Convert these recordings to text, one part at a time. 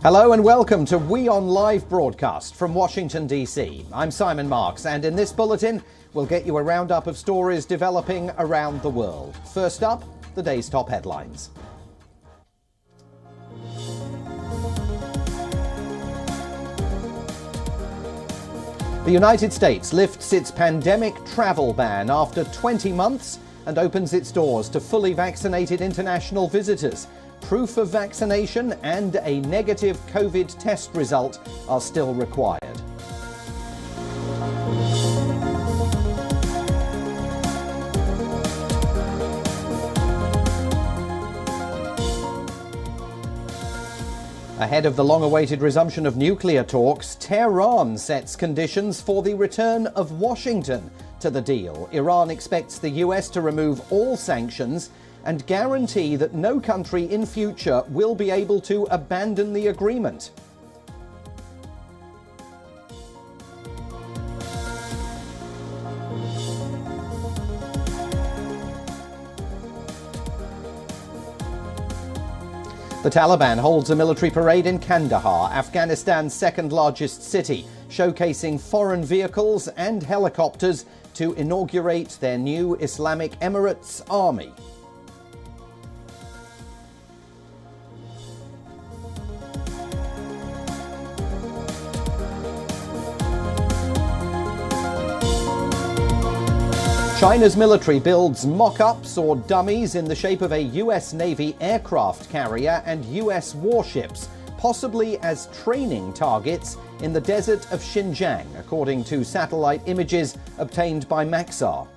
Hello and welcome to WION Live Broadcast from Washington, D.C. I'm Simon Marks, and in this bulletin, we'll get you a roundup of stories developing around the world. First up, the day's top headlines. The United States lifts its pandemic travel ban after 20 months and opens its doors to fully vaccinated international visitors. Proof of vaccination and a negative COVID test result are still required. Ahead of the long-awaited resumption of nuclear talks, Tehran sets conditions for the return of Washington to the deal. Iran expects the US to remove all sanctions and guarantee that no country in future will be able to abandon the agreement. The Taliban holds a military parade in Kandahar, Afghanistan's second-largest city, showcasing foreign vehicles and helicopters to inaugurate their new Islamic Emirates army. China's military builds mock-ups or dummies in the shape of a US Navy aircraft carrier and US warships, possibly as training targets in the desert of Xinjiang, according to satellite images obtained by Maxar.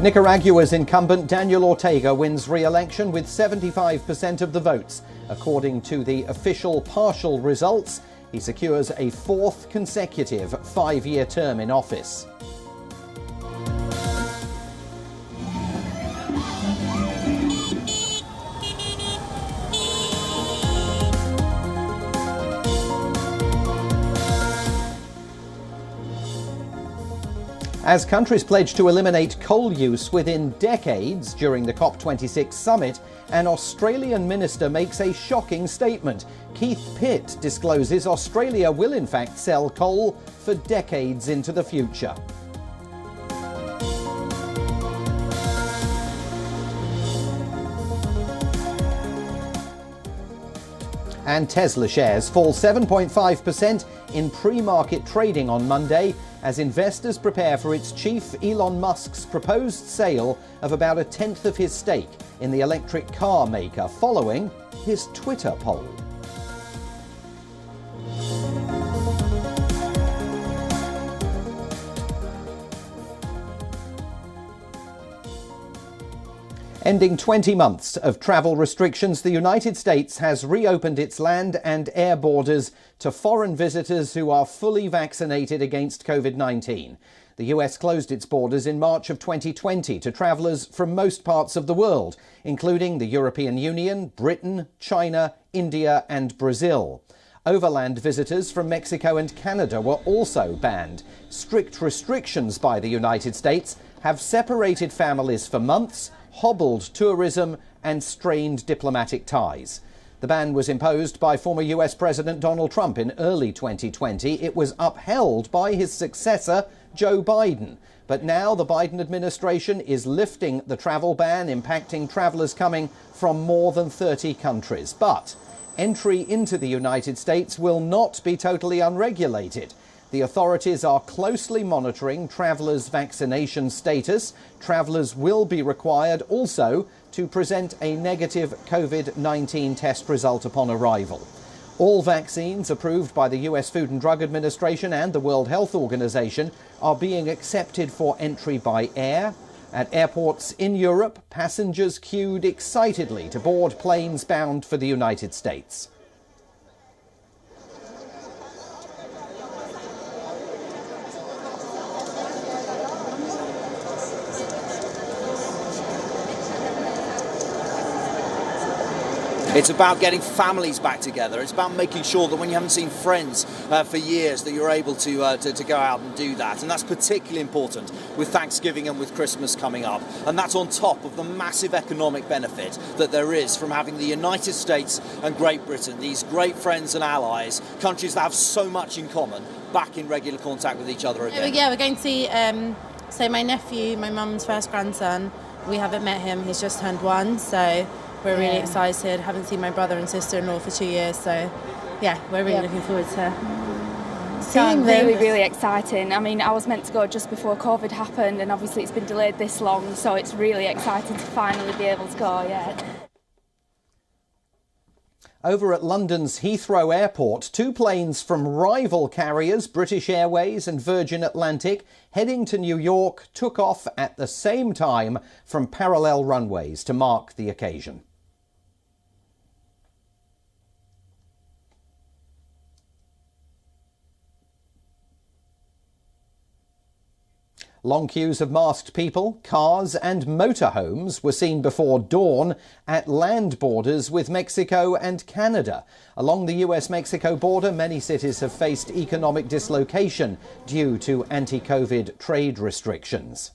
Nicaragua's incumbent Daniel Ortega wins re-election with 75% of the votes. According to the official partial results, he secures a fourth consecutive 5-year term in office. As countries pledge to eliminate coal use within decades during the COP26 summit, an Australian minister makes a shocking statement. Keith Pitt discloses Australia will in fact sell coal for decades into the future. And Tesla shares fall 7.5% in pre-market trading on Monday as investors prepare for its chief Elon Musk's proposed sale of about a tenth of his stake in the electric car maker following his Twitter poll. Ending 20 months of travel restrictions, the United States has reopened its land and air borders to foreign visitors who are fully vaccinated against COVID-19. The US closed its borders in March of 2020 to travellers from most parts of the world, including the European Union, Britain, China, India and Brazil. Overland visitors from Mexico and Canada were also banned. Strict restrictions by the United States have separated families for months, hobbled tourism and strained diplomatic ties. The ban was imposed by former US President Donald Trump in early 2020. It was upheld by his successor, Joe Biden. But now the Biden administration is lifting the travel ban, impacting travelers coming from more than 30 countries. But entry into the United States will not be totally unregulated. The authorities are closely monitoring travelers' vaccination status. Travelers will be required also to present a negative COVID-19 test result upon arrival. All vaccines approved by the US Food and Drug Administration and the World Health Organization are being accepted for entry by air. At airports in Europe, passengers queued excitedly to board planes bound for the United States. It's about getting families back together. It's about making sure that when you haven't seen friends for years, that you're able to go out and do that. And that's particularly important with Thanksgiving and with Christmas coming up. And that's on top of the massive economic benefit that there is from having the United States and Great Britain, these great friends and allies, countries that have so much in common, back in regular contact with each other again. Yeah, we're going to see, so my nephew, my mum's first grandson, we haven't met him, he's just turned 1, so we're really excited. Haven't seen my brother and sister-in-law for 2 years, so yeah, we're really looking forward to seeing them. Really exciting. I mean, I was meant to go just before COVID happened, and obviously it's been delayed this long, so it's really exciting to finally be able to go, Over at London's Heathrow Airport, 2 planes from rival carriers, British Airways and Virgin Atlantic, heading to New York, took off at the same time from parallel runways to mark the occasion. Long queues of masked people, cars and motorhomes were seen before dawn at land borders with Mexico and Canada. Along the US-Mexico border, many cities have faced economic dislocation due to anti-COVID trade restrictions.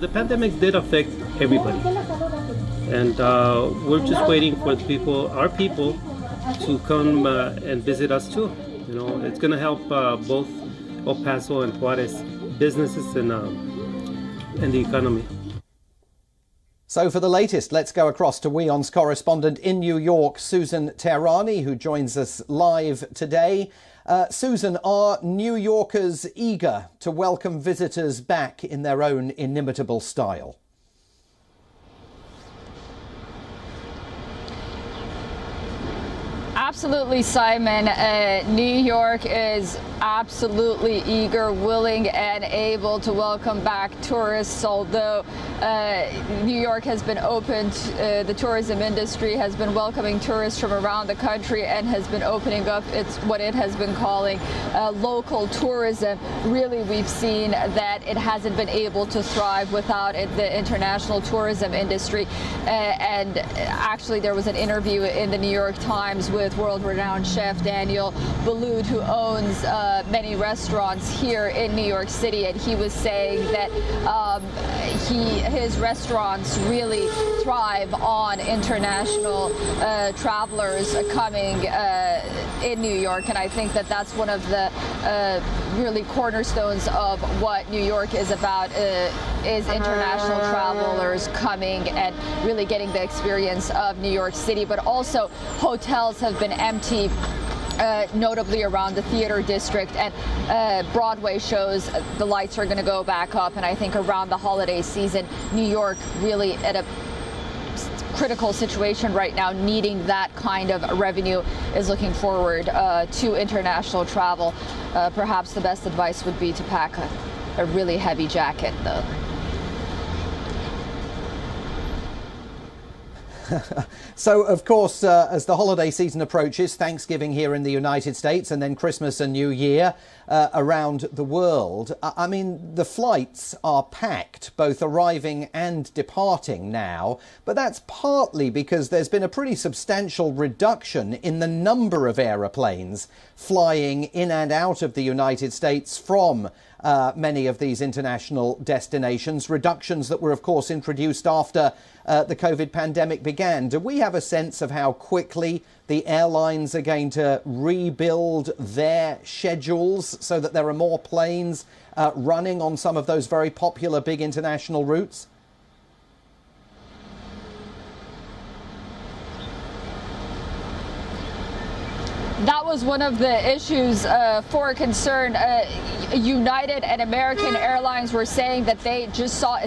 The pandemic did affect everybody, and we're just waiting for the people, our people, to come and visit us too. You know, it's going to help both El Paso and Juarez businesses and the economy. So for the latest, let's go across to WION's correspondent in New York, Susan Tehrani, who joins us live today. Susan, are New Yorkers eager to welcome visitors back in their own inimitable style? Absolutely, Simon. New York is absolutely eager, willing, and able to welcome back tourists. Although New York has been opened, the tourism industry has been welcoming tourists from around the country and has been opening up what it has been calling local tourism. Really, we've seen that it hasn't been able to thrive without the international tourism industry. And actually, there was an interview in the New York Times with world-renowned chef Daniel Boulud, who owns many restaurants here in New York City, and he was saying that his restaurants really thrive on international travelers coming in New York, and I think that that's one of the really cornerstones of what New York is about, is international travelers coming and really getting the experience of New York City. But also hotels have been empty, notably around the theater district, and Broadway shows, the lights are going to go back up, and I think around the holiday season, New York really at a critical situation right now, needing that kind of revenue, is looking forward to international travel. Perhaps the best advice would be to pack a really heavy jacket, though. So, of course, as the holiday season approaches, Thanksgiving here in the United States and then Christmas and New Year around the world, I mean, the flights are packed, both arriving and departing now, but that's partly because there's been a pretty substantial reduction in the number of aeroplanes flying in and out of the United States from many of these international destinations, reductions that were, of course, introduced after the COVID pandemic began. Do we have a sense of how quickly the airlines are going to rebuild their schedules so that there are more planes running on some of those very popular big international routes? That was one of the issues for concern. United and American Airlines were saying that they just saw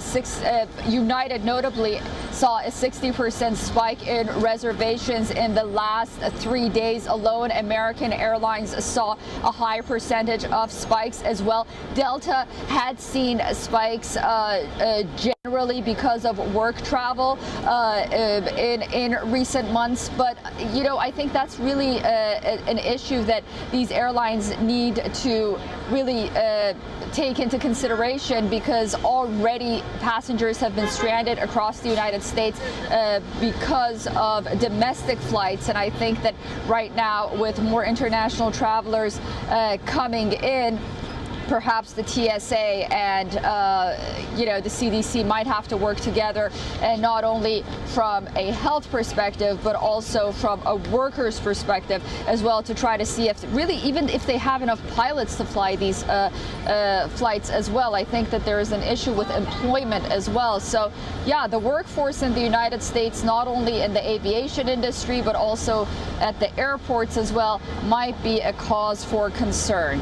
United notably saw a 60% spike in reservations in the last 3 days alone. American Airlines saw a high percentage of spikes as well. Delta had seen spikes generally because of work travel in recent months. But, you know, I think that's really an issue that these airlines need to really take into consideration, because already passengers have been stranded across the United States because of domestic flights. And I think that right now, with more international travelers coming in, perhaps the TSA and the CDC might have to work together, and not only from a health perspective, but also from a workers' perspective as well, to try to see if really, even if they have enough pilots to fly these flights as well. I think that there is an issue with employment as well. So yeah, the workforce in the United States, not only in the aviation industry, but also at the airports as well, might be a cause for concern.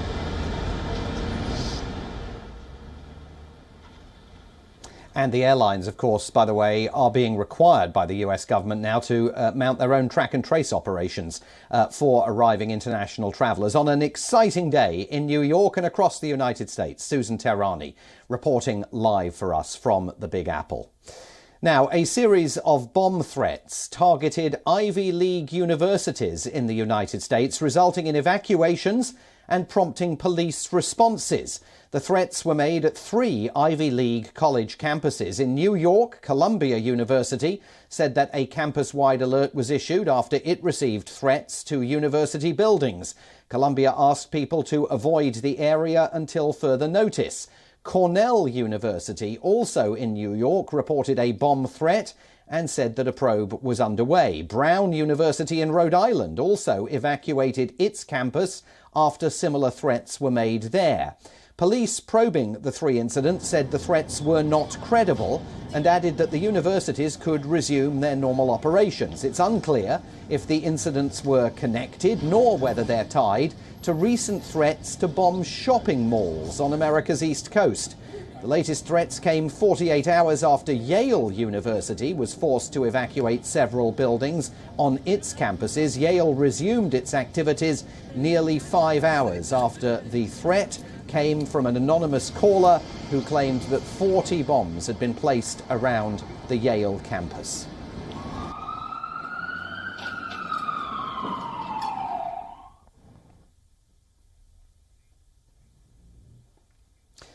And the airlines, of course, by the way, are being required by the US government now to mount their own track and trace operations for arriving international travellers. On an exciting day in New York and across the United States, Susan Tehrani reporting live for us from the Big Apple. Now, a series of bomb threats targeted Ivy League universities in the United States, resulting in evacuations and prompting police responses. The threats were made at 3 Ivy League college campuses. In New York, Columbia University said that a campus-wide alert was issued after it received threats to university buildings. Columbia asked people to avoid the area until further notice. Cornell University, also in New York, reported a bomb threat and said that a probe was underway. Brown University in Rhode Island also evacuated its campus after similar threats were made there. Police probing the 3 incidents said the threats were not credible and added that the universities could resume their normal operations. It's unclear if the incidents were connected, nor whether they're tied to recent threats to bomb shopping malls on America's East Coast. The latest threats came 48 hours after Yale University was forced to evacuate several buildings on its campuses. Yale resumed its activities nearly 5 hours after the threat came from an anonymous caller who claimed that 40 bombs had been placed around the Yale campus.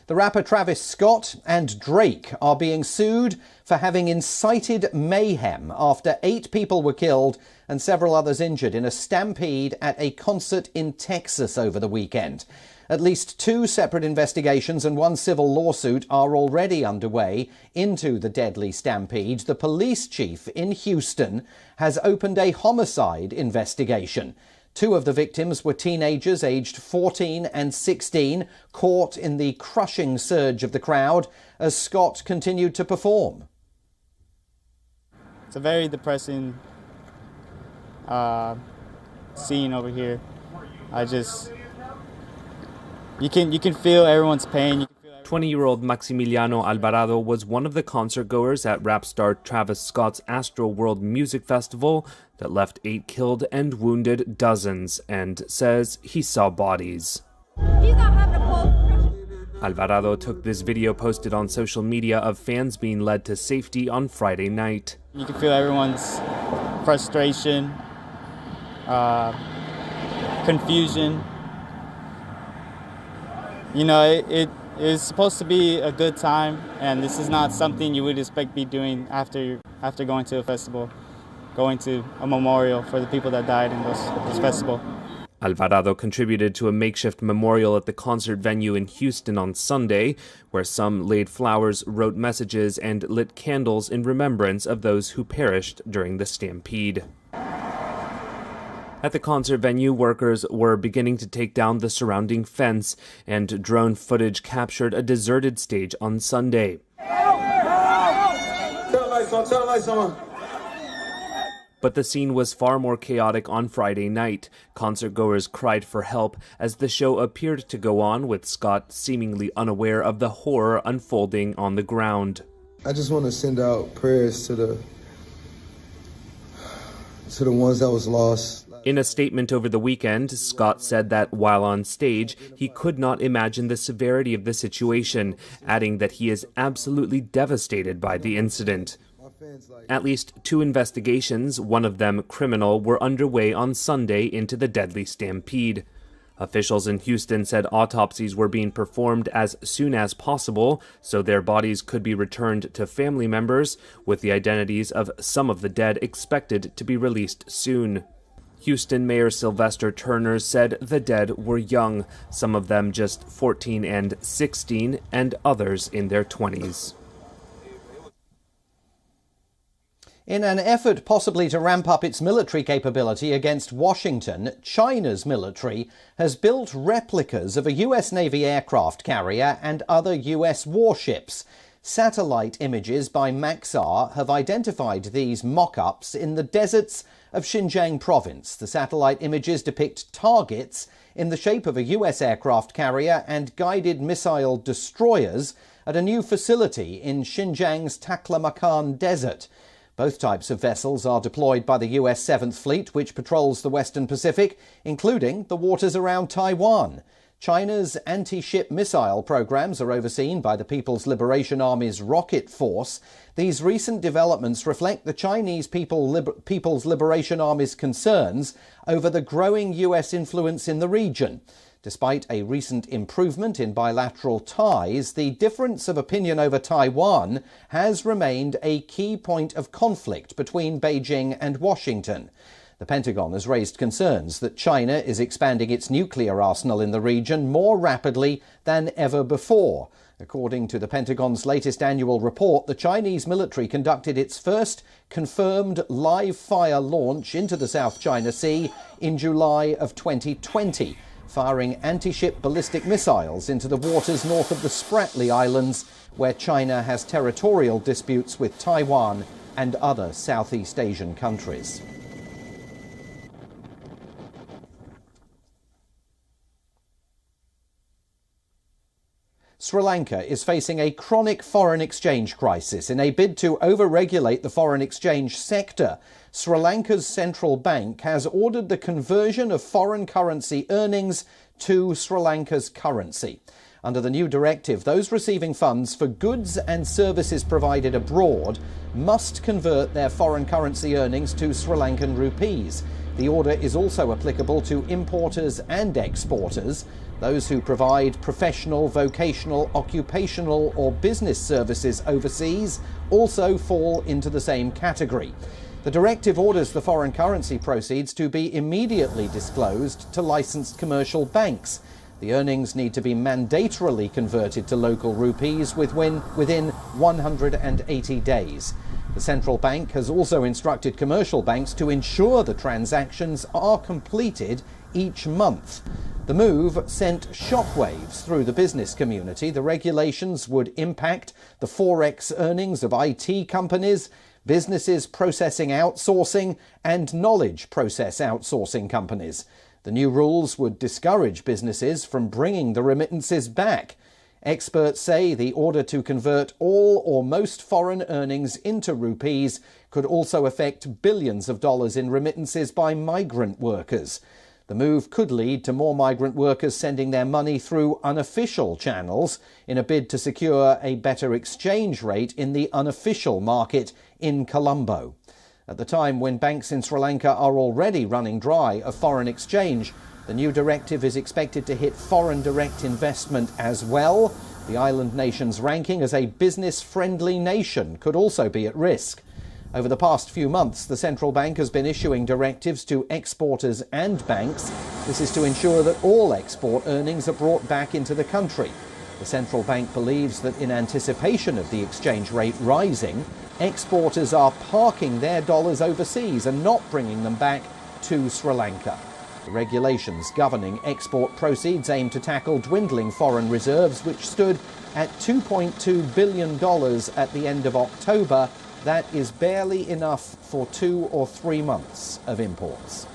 The rapper Travis Scott and Drake are being sued for having incited mayhem after 8 people were killed and several others injured in a stampede at a concert in Texas over the weekend. At least 2 separate investigations and 1 civil lawsuit are already underway into the deadly stampede. The police chief in Houston has opened a homicide investigation. 2 of the victims were teenagers aged 14 and 16, caught in the crushing surge of the crowd as Scott continued to perform. It's a very depressing scene over here. You can feel everyone's pain. 20-year-old Maximiliano Alvarado was one of the concertgoers at rap star Travis Scott's Astro World Music Festival that left 8 killed and wounded dozens, and says he saw bodies. Alvarado took this video posted on social media of fans being led to safety on Friday night. You can feel everyone's frustration, confusion. You know, it is supposed to be a good time, and this is not something you would expect to be doing after going to a festival, going to a memorial for the people that died in this festival. Alvarado contributed to a makeshift memorial at the concert venue in Houston on Sunday, where some laid flowers, wrote messages, and lit candles in remembrance of those who perished during the stampede. At the concert venue, workers were beginning to take down the surrounding fence, and drone footage captured a deserted stage on Sunday. But the scene was far more chaotic on Friday night. Concertgoers cried for help as the show appeared to go on, with Scott seemingly unaware of the horror unfolding on the ground. I just want to send out prayers to the ones that was lost. In a statement over the weekend, Scott said that while on stage, he could not imagine the severity of the situation, adding that he is absolutely devastated by the incident. At least 2 investigations, one of them criminal, were underway on Sunday into the deadly stampede. Officials in Houston said autopsies were being performed as soon as possible so their bodies could be returned to family members, with the identities of some of the dead expected to be released soon. Houston Mayor Sylvester Turner said the dead were young, some of them just 14 and 16, and others in their 20s. In an effort possibly to ramp up its military capability against Washington, China's military has built replicas of a US Navy aircraft carrier and other US warships. Satellite images by Maxar have identified these mock-ups in the deserts of Xinjiang province. The satellite images depict targets in the shape of a US aircraft carrier and guided missile destroyers at a new facility in Xinjiang's Taklamakan Desert. Both types of vessels are deployed by the US 7th Fleet, which patrols the Western Pacific, including the waters around Taiwan. China's anti-ship missile programs are overseen by the People's Liberation Army's Rocket Force. These recent developments reflect the Chinese People's Liberation Army's concerns over the growing US influence in the region. Despite a recent improvement in bilateral ties, the difference of opinion over Taiwan has remained a key point of conflict between Beijing and Washington. The Pentagon has raised concerns that China is expanding its nuclear arsenal in the region more rapidly than ever before. According to the Pentagon's latest annual report, the Chinese military conducted its first confirmed live-fire launch into the South China Sea in July of 2020. Firing anti-ship ballistic missiles into the waters north of the Spratly Islands, where China has territorial disputes with Taiwan and other Southeast Asian countries. Sri Lanka is facing a chronic foreign exchange crisis. In a bid to over-regulate the foreign exchange sector, Sri Lanka's central bank has ordered the conversion of foreign currency earnings to Sri Lanka's currency. Under the new directive, those receiving funds for goods and services provided abroad must convert their foreign currency earnings to Sri Lankan rupees. The order is also applicable to importers and exporters. Those who provide professional, vocational, occupational or business services overseas also fall into the same category. The directive orders the foreign currency proceeds to be immediately disclosed to licensed commercial banks. The earnings need to be mandatorily converted to local rupees within 180 days. The central bank has also instructed commercial banks to ensure the transactions are completed each month. The move sent shockwaves through the business community. The regulations would impact the forex earnings of IT companies, businesses processing outsourcing, and knowledge process outsourcing companies. The new rules would discourage businesses from bringing the remittances back. Experts say the order to convert all or most foreign earnings into rupees could also affect billions of dollars in remittances by migrant workers. The move could lead to more migrant workers sending their money through unofficial channels in a bid to secure a better exchange rate in the unofficial market in Colombo. At the time when banks in Sri Lanka are already running dry of foreign exchange, the new directive is expected to hit foreign direct investment as well. The island nation's ranking as a business-friendly nation could also be at risk. Over the past few months, the central bank has been issuing directives to exporters and banks. This is to ensure that all export earnings are brought back into the country. The central bank believes that in anticipation of the exchange rate rising, exporters are parking their dollars overseas and not bringing them back to Sri Lanka. The regulations governing export proceeds aim to tackle dwindling foreign reserves, which stood at $2.2 billion at the end of October. That is barely enough for 2 or 3 months of imports.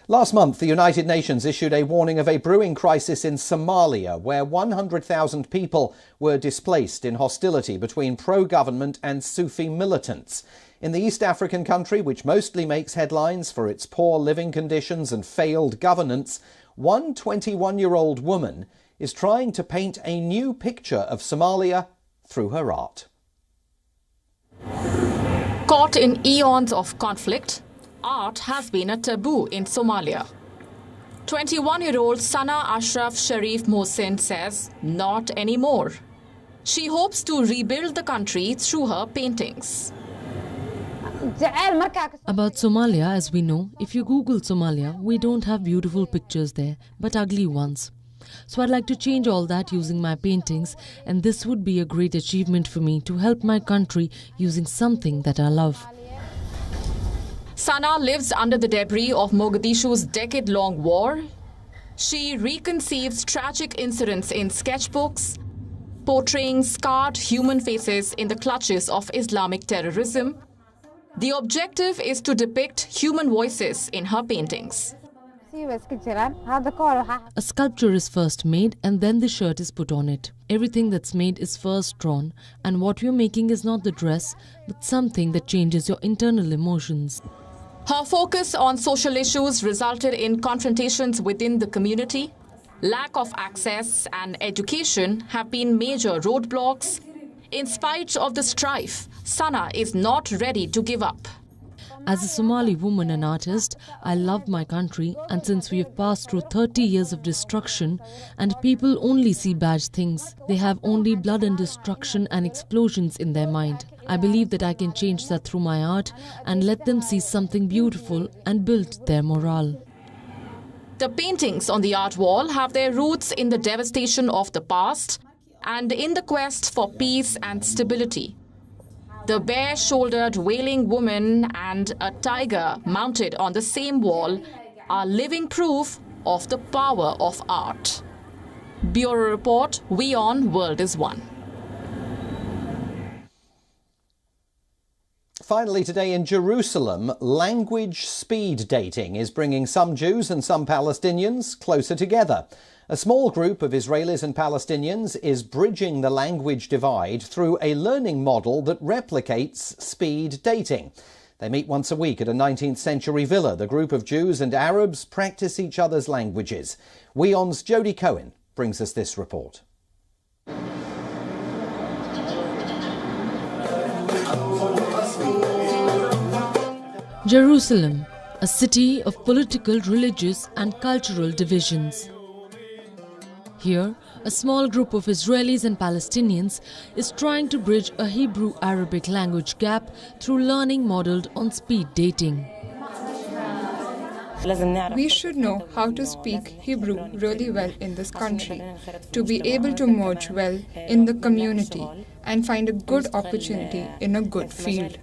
Last month, the United Nations issued a warning of a brewing crisis in Somalia, where 100,000 people were displaced in hostility between pro-government and Sufi militants. In the East African country, which mostly makes headlines for its poor living conditions and failed governance, one 21-year-old woman is trying to paint a new picture of Somalia through her art. Caught in eons of conflict, art has been a taboo in Somalia. 21-year-old Sana Ashraf Sharif Mohsin says, not anymore. She hopes to rebuild the country through her paintings. About Somalia, as we know, if you Google Somalia, we don't have beautiful pictures there, but ugly ones. So I'd like to change all that using my paintings, and this would be a great achievement for me to help my country using something that I love. Sana lives under the debris of Mogadishu's decade-long war. She reconceives tragic incidents in sketchbooks, portraying scarred human faces in the clutches of Islamic terrorism. The objective is to depict human voices in her paintings. A sculpture is first made and then the shirt is put on it. Everything that's made is first drawn, and what you're making is not the dress, but something that changes your internal emotions. Her focus on social issues resulted in confrontations within the community. Lack of access and education have been major roadblocks. In spite of the strife, Sana is not ready to give up. As a Somali woman and artist, I love my country, and since we have passed through 30 years of destruction and people only see bad things, they have only blood and destruction and explosions in their mind. I believe that I can change that through my art and let them see something beautiful and build their morale. The paintings on the art wall have their roots in the devastation of the past and in the quest for peace and stability. The bare-shouldered wailing woman and a tiger mounted on the same wall are living proof of the power of art. Bureau Report, WION World is One. Finally today in Jerusalem, language speed dating is bringing some Jews and some Palestinians closer together. A small group of Israelis and Palestinians is bridging the language divide through a learning model that replicates speed dating. They meet once a week at a 19th century villa. The group of Jews and Arabs practice each other's languages. WION's Jodie Cohen brings us this report. Jerusalem, a city of political, religious and cultural divisions. Here, a small group of Israelis and Palestinians is trying to bridge a Hebrew-Arabic language gap through learning modelled on speed dating. We should know how to speak Hebrew really well in this country, to be able to merge well in the community and find a good opportunity in a good field.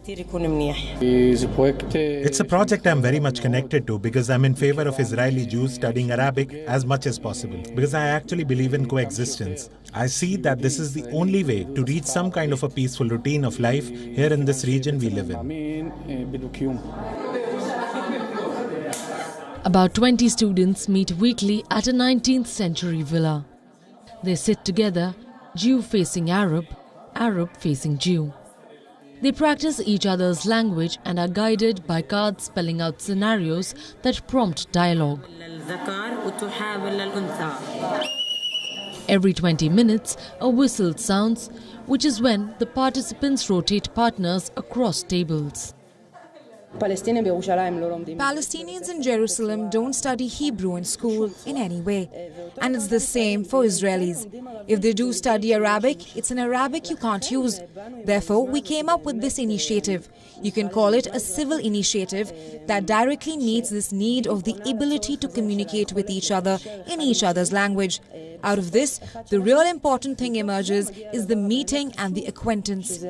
It's a project I'm very much connected to because I'm in favor of Israeli Jews studying Arabic as much as possible, because I actually believe in coexistence. I see that this is the only way to reach some kind of a peaceful routine of life here in this region we live in. About 20 students meet weekly at a 19th century villa. They sit together, Jew facing Arab, Arab facing Jew. They practice each other's language and are guided by cards spelling out scenarios that prompt dialogue. Every 20 minutes, a whistle sounds, which is when the participants rotate partners across tables. Palestinians in Jerusalem don't study Hebrew in school in any way. And it's the same for Israelis. If they do study Arabic, it's an Arabic you can't use. Therefore, we came up with this initiative. You can call it a civil initiative that directly meets this need of the ability to communicate with each other in each other's language. Out of this, the real important thing emerges is the meeting and the acquaintance.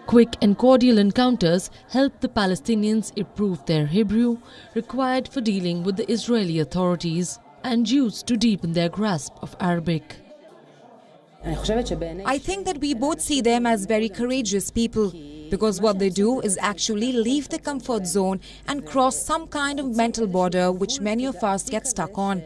Quick and cordial encounters help the Palestinians improve their Hebrew, required for dealing with the Israeli authorities, and Jews to deepen their grasp of Arabic. I think that we both see them as very courageous people, because what they do is actually leave the comfort zone and cross some kind of mental border which many of us get stuck on.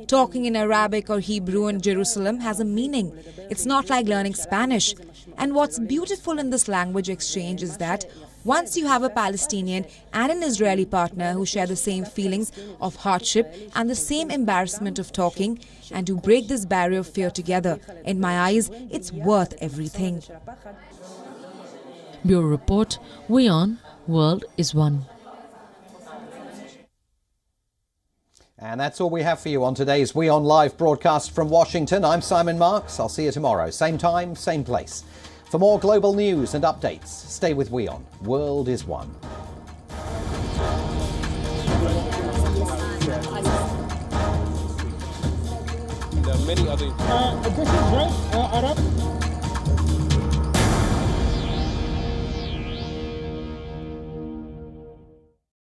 Talking in Arabic or Hebrew in Jerusalem has a meaning. It's not like learning Spanish. And what's beautiful in this language exchange is that Once you have a Palestinian and an Israeli partner who share the same feelings of hardship and the same embarrassment of talking, and who break this barrier of fear together, in my eyes, it's worth everything. Bureau Report, WION World is One. And that's all we have for you on today's WION Live broadcast from Washington. I'm Simon Marks. I'll see you tomorrow. Same time, same place. For more global news and updates, stay with WION. World is One. There are many other... this is right, Arab.